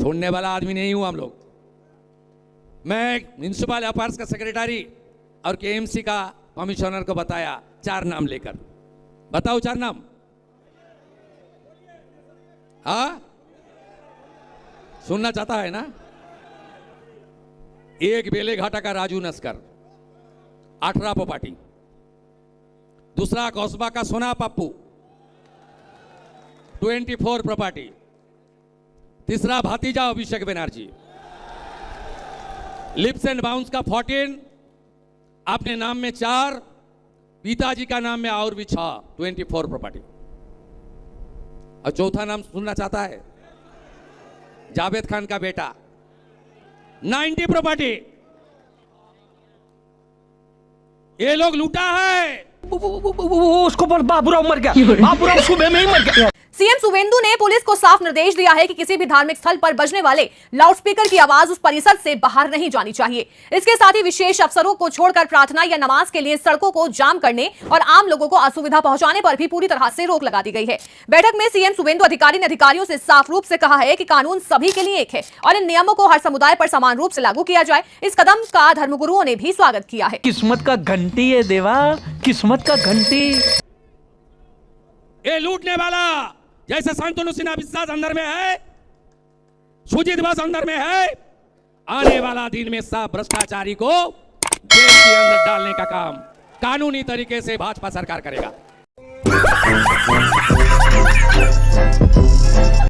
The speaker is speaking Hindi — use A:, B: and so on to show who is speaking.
A: छोड़ने वाला आदमी नहीं हूं हम लोग। मैं म्युनिसिपल अफेयर्स का सेक्रेटरी और केएमसी का कमिश्नर को बताया 4 नाम लेकर, बताओ 4 नाम। हाँ, सुनना चाहता है ना? एक बेलेघाटा का राजू नस्कर 18 प्रॉपर्टी, दूसरा कौसबा का सोना पप्पू 24 प्रॉपर्टी, तीसरा भातीजा Abhishek Banerjee lips and bounce का 14, अपने नाम में 4, पिताजी का नाम में और भी 6, 24 प्रॉपर्टी। और चौथा नाम सुनना चाहता है? जावेद खान का बेटा 90 प्रॉपर्टी। ये लोग लूटा है।
B: उसको पर बाबूराव मर गया, बाबूराव सुबह में ही मर गया।
C: सीएम सुवेंदु ने पुलिस को साफ निर्देश दिया है कि किसी भी धार्मिक स्थल पर बजने वाले लाउडस्पीकर की आवाज उस परिसर से बाहर नहीं जानी चाहिए। इसके साथ ही विशेष अवसरों को छोड़कर प्रार्थना या नमाज के लिए सड़कों को जाम करने और आम लोगों को असुविधा पहुंचाने पर भी पूरी तरह से रोक लगा दी गई है। बैठक में सीएम सुवेंदु अधिकारी ने अधिकारियों से साफ रूप से कहा है कि कानून सभी के लिए एक है और इन नियमों को हर समुदाय पर समान रूप से लागू किया जाए। इस कदम का धर्मगुरुओं ने भी स्वागत किया है।
B: किस्मत का घंटी है देवा, किस्मत का घंटी।
A: ये लूटने वाला जैसे शांतनु सिन्हा विश्वास अंदर में है, सुजीत बस अंदर में है, आने वाला दिन में सब भ्रष्टाचारी को जेल के अंदर डालने का काम कानूनी तरीके से भाजपा सरकार करेगा।